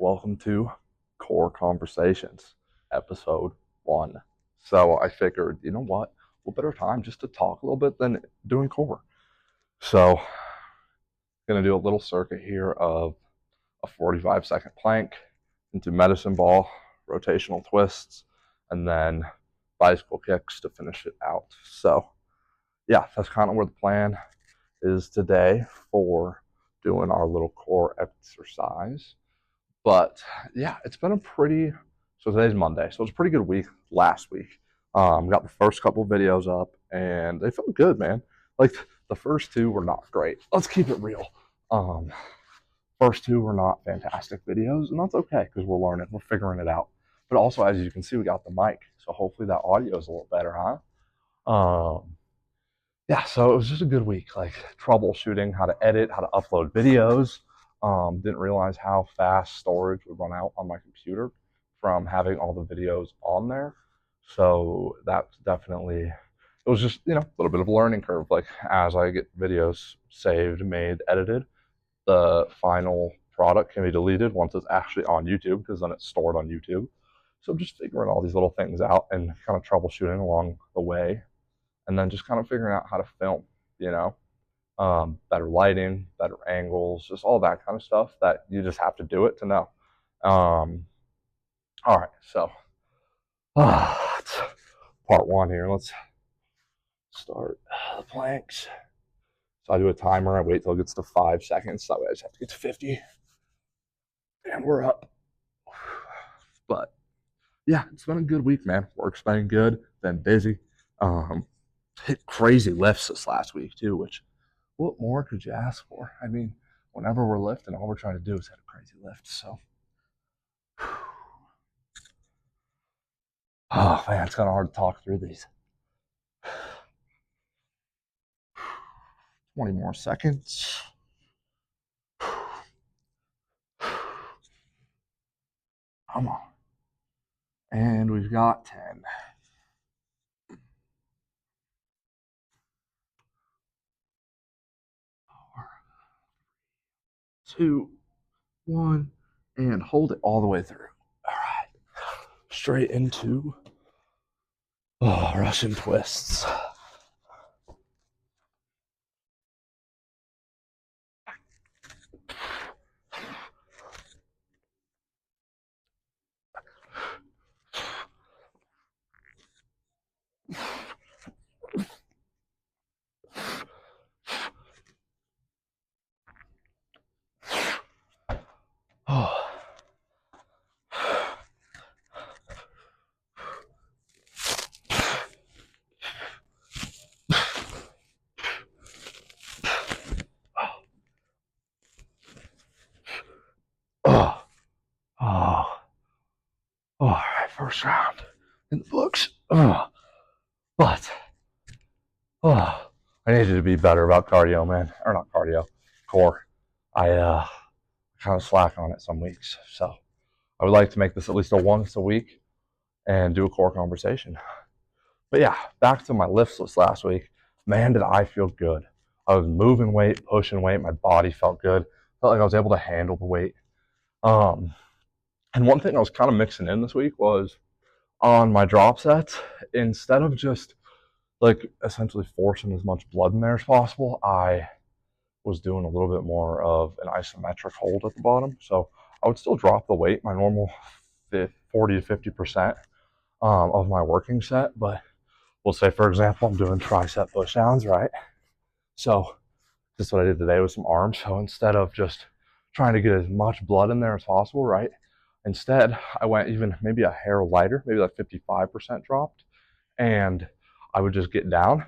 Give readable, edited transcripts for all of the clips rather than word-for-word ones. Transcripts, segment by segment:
welcome to Core Conversations, episode 1. So I figured, you know what better time just to talk a little bit than doing core. So, going to do a little circuit here of a 45-second plank into medicine ball, rotational twists, and then bicycle kicks to finish it out. So, yeah, that's kind of where the plan is today for doing our little core exercise. But yeah, it's been so today's Monday, so it's a pretty good week last week. Got the first couple of videos up and they felt good, man. Like the first two were not great. Let's keep it real. First two were not fantastic videos, and that's okay because we're learning, we're figuring it out. But also, as you can see, we got the mic, so hopefully that audio is a little better, huh? Yeah, so it was just a good week, like troubleshooting how to edit, how to upload videos. Didn't realize how fast storage would run out on my computer from having all the videos on there. So that's definitely, it was just, a little bit of a learning curve. Like as I get videos saved, made, edited, the final product can be deleted once it's actually on YouTube because then it's stored on YouTube. So just figuring all these little things out and kind of troubleshooting along the way. And then just kind of figuring out how to film, better lighting, better angles, just all that kind of stuff that you just have to do it to know. All right, so it's part 1 here. Let's start the planks. So I do a timer. I wait till it gets to 5 seconds. That way I just have to get to 50. And we're up. But yeah, it's been a good week, man. Work's been good, been busy. Hit crazy lifts this last week too, which what more could you ask for? I mean, whenever we're lifting, all we're trying to do is hit a crazy lift. So, oh man, it's kind of hard to talk through these. 20 more seconds. Come on. And we've got 10. 4, 2, 1, and hold it all the way through. All right. Straight into Russian twists. All right, first round in the books. But I needed to be better about cardio, man. Or not cardio, core. I kind of slack on it some weeks. So I would like to make this at least a once a week and do a core conversation. But yeah, back to my lifts this last week. Man, did I feel good. I was moving weight, pushing weight. My body felt good. Felt like I was able to handle the weight. And one thing I was kind of mixing in this week was on my drop sets, instead of just like essentially forcing as much blood in there as possible, I was doing a little bit more of an isometric hold at the bottom. So I would still drop the weight, my normal 40 to 50% of my working set. But we'll say, for example, I'm doing tricep push downs, right? So this is what I did today with some arms. So instead of just trying to get as much blood in there as possible, right? Instead, I went even maybe a hair lighter, maybe like 55% dropped. And I would just get down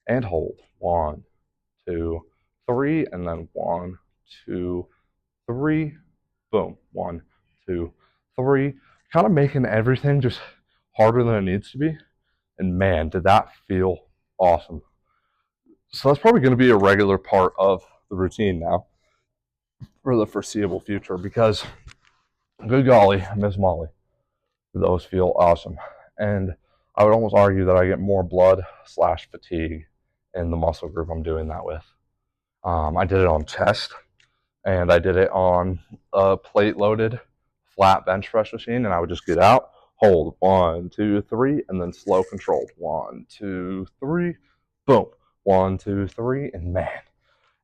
and hold. 1, 2, 3, and then 1, 2, 3, boom. 1, 2, 3. Kind of making everything just harder than it needs to be. And man, did that feel awesome. So that's probably going to be a regular part of the routine now for the foreseeable future because, good golly, Miss Molly, those feel awesome. And I would almost argue that I get more blood/fatigue in the muscle group I'm doing that with. I did it on chest, and I did it on a plate-loaded flat bench press machine, and I would just get out, hold 1, 2, 3, and then slow controlled 1, 2, 3, boom, 1, 2, 3, and man,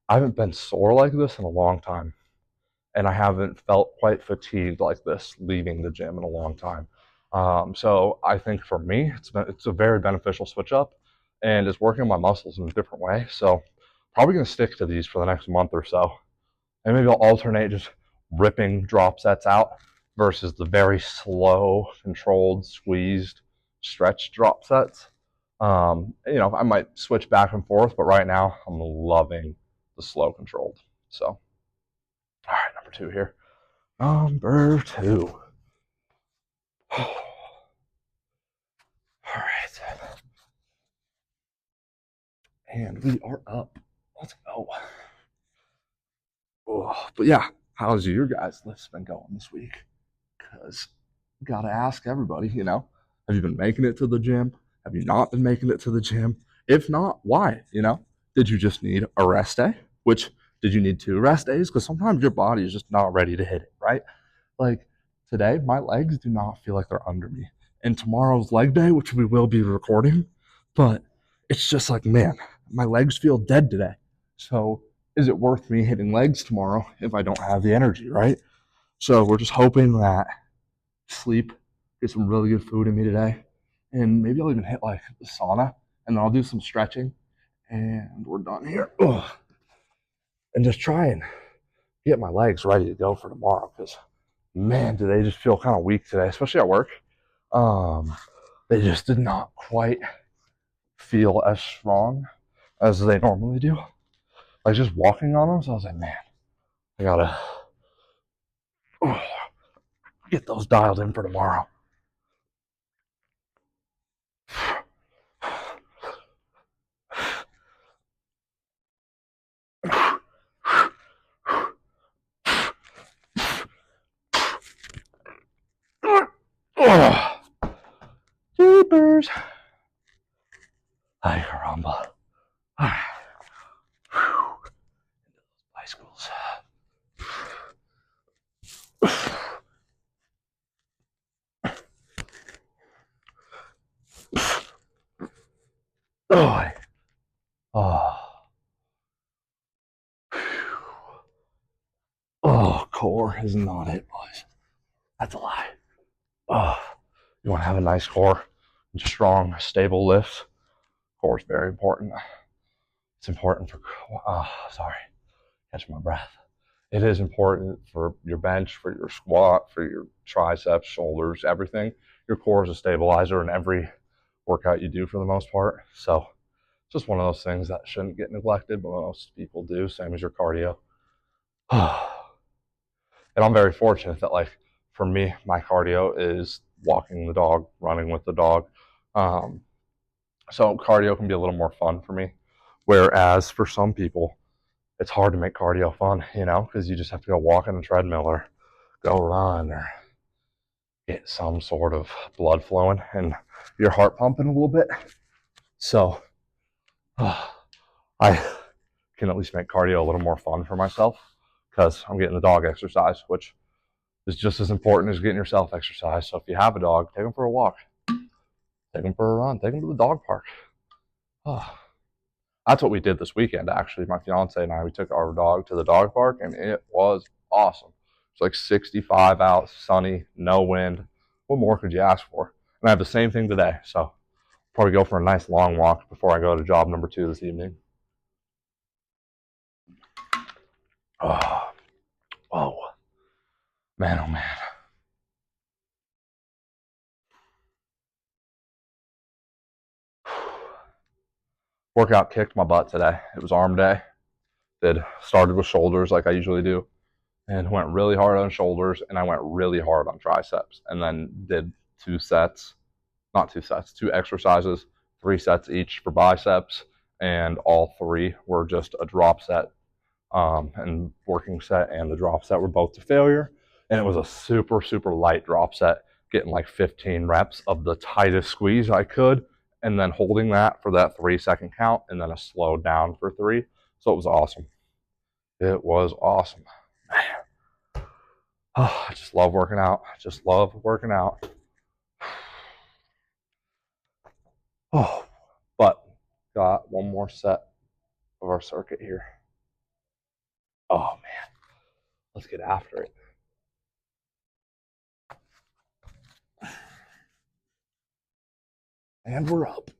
I haven't been sore like this in a long time, and I haven't felt quite fatigued like this leaving the gym in a long time. So I think for me, it's a very beneficial switch up, and it's working on my muscles in a different way. So probably gonna stick to these for the next month or so, and maybe I'll alternate just ripping drop sets out versus the very slow, controlled, squeezed, stretched drop sets. I might switch back and forth, but right now I'm loving the slow controlled. So, all right, number 2 here. Number 2. All right. And we are up. Let's go. Oh, but yeah, how's your guys' list been going this week? Because gotta ask everybody, have you been making it to the gym? Have you not been making it to the gym? If not, why? Did you just need a rest day? Which did you need 2 rest days? Because sometimes your body is just not ready to hit it, right? Like today, my legs do not feel like they're under me. And tomorrow's leg day, which we will be recording, but it's just like, man, my legs feel dead today. So is it worth me hitting legs tomorrow if I don't have the energy, right? So we're just hoping that sleep, get some really good food in me today, and maybe I'll even hit like the sauna, and then I'll do some stretching, and we're done here. Ugh. And just try and get my legs ready to go for tomorrow, because man, do they just feel kind of weak today, especially at work. They just did not quite feel as strong as they normally do. Like just walking on them, so I was like, man, I gotta get those dialed in for tomorrow. Jeepers. Ay, caramba. Bicycles. Oh, core is not it, boys. That's a lie. You want to have a nice core, strong, stable lifts. Core is very important. It's important for, catch my breath. It is important for your bench, for your squat, for your triceps, shoulders, everything. Your core is a stabilizer in every workout you do for the most part. So it's just one of those things that shouldn't get neglected, but most people do, same as your cardio. And I'm very fortunate that, like, for me, my cardio is walking the dog, running with the dog. So cardio can be a little more fun for me. Whereas for some people, it's hard to make cardio fun, because you just have to go walk on a treadmill or go run or get some sort of blood flowing and your heart pumping a little bit. So I can at least make cardio a little more fun for myself because I'm getting the dog exercise, which is just as important as getting yourself exercise. So if you have a dog, take them for a walk, take them for a run, take them to the dog park. That's what we did this weekend, actually. My fiance and I, we took our dog to the dog park, and it was awesome. It's like 65 out, sunny, no wind. What more could you ask for? And I have the same thing today, so probably go for a nice long walk before I go to job number 2 this evening. Oh, man, oh man. Workout kicked my butt today. It was arm day. Started with shoulders like I usually do, and went really hard on shoulders, and I went really hard on triceps, and then did 2 exercises, 3 sets each for biceps, and all 3 were just a drop set, and working set and the drop set were both to failure. And it was a super, super light drop set, getting like 15 reps of the tightest squeeze I could, and then holding that for that 3-second count, and then a slow down for 3. So it was awesome. It was awesome. Man. Oh, I just love working out. I just love working out. Oh, but got one more set of our circuit here. Oh man, let's get after it. And we're up.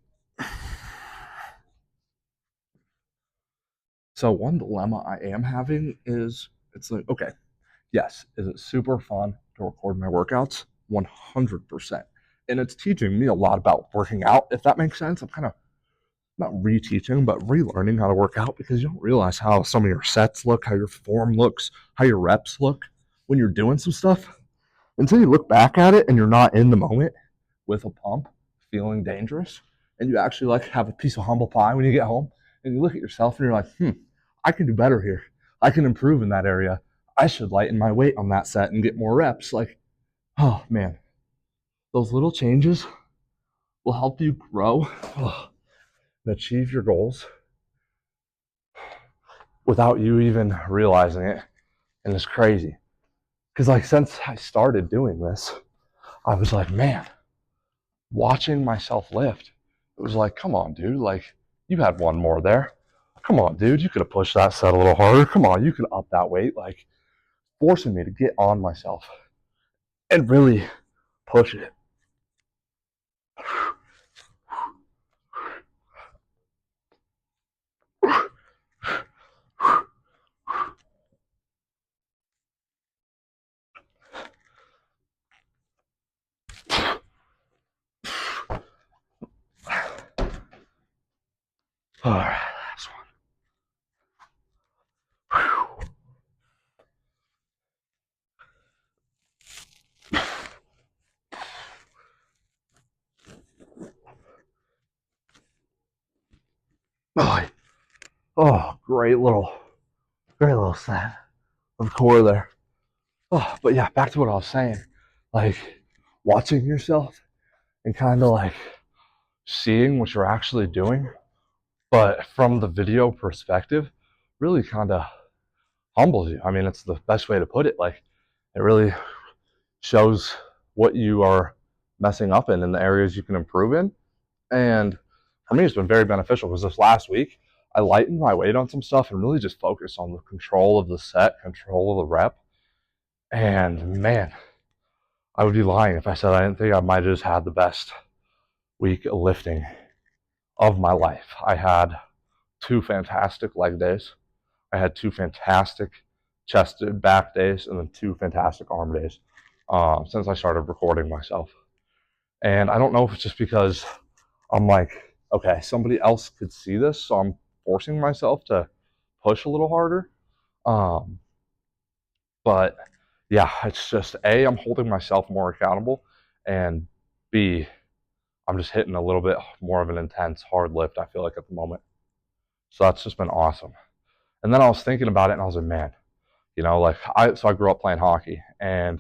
So one dilemma I am having is it's like, okay, yes, is it super fun to record my workouts? 100%. And it's teaching me a lot about working out, if that makes sense. I'm kind of not reteaching, but relearning how to work out because you don't realize how some of your sets look, how your form looks, how your reps look when you're doing some stuff until you look back at it and you're not in the moment with a pump feeling dangerous and you actually like have a piece of humble pie when you get home and you look at yourself and you're like, I can do better here. I can improve in that area. I should lighten my weight on that set and get more reps. Like, oh man, those little changes will help you grow and achieve your goals without you even realizing it. And it's crazy. Because like since I started doing this, I was like, man, watching myself lift, it was like, come on, dude, like you had one more there. Come on, dude, you could have pushed that set a little harder. Come on, you could up that weight, like forcing me to get on myself and really push it. All right, last one. Oh, great little set of core there. Oh, but yeah, back to what I was saying. Like watching yourself and kind of like seeing what you're actually doing, but from the video perspective, really kind of humbles you. I mean, it's the best way to put it. Like, it really shows what you are messing up in and the areas you can improve in. And for me, it's been very beneficial because this last week, I lightened my weight on some stuff and really just focused on the control of the set, control of the rep. And man, I would be lying if I said I didn't think I might have just had the best week of lifting of my life. I had 2 fantastic leg days. I had 2 fantastic chest and back days, and then 2 fantastic arm days since I started recording myself. And I don't know if it's just because I'm like, okay, somebody else could see this, so I'm forcing myself to push a little harder. Um, but yeah, it's just A, I'm holding myself more accountable, and B, I'm just hitting a little bit more of an intense, hard lift, I feel like, at the moment. So that's just been awesome. And then I was thinking about it, and I was like, man, like I grew up playing hockey, and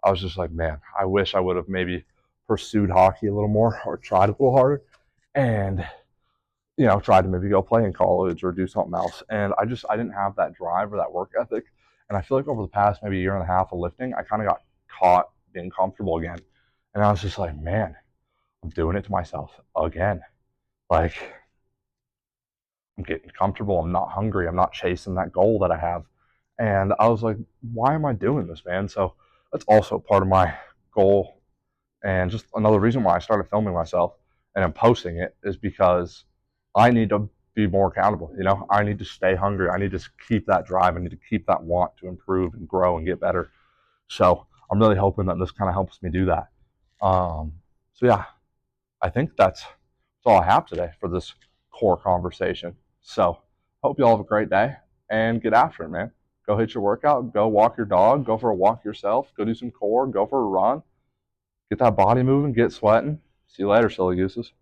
I was just like, man, I wish I would have maybe pursued hockey a little more or tried a little harder, and tried to maybe go play in college or do something else. And I didn't have that drive or that work ethic. And I feel like over the past maybe year and a half of lifting, I kind of got caught being comfortable again. And I was just like, man, I'm doing it to myself again. Like, I'm getting comfortable. I'm not hungry. I'm not chasing that goal that I have. And I was like, why am I doing this, man? So that's also part of my goal. And just another reason why I started filming myself and I'm posting it is because I need to be more accountable. I need to stay hungry. I need to keep that drive. I need to keep that want to improve and grow and get better. So I'm really hoping that this kind of helps me do that. So yeah, I think that's all I have today for this core conversation. So hope you all have a great day and get after it, man. Go hit your workout, go walk your dog, go for a walk yourself, go do some core, go for a run, get that body moving, get sweating. See you later, silly gooses.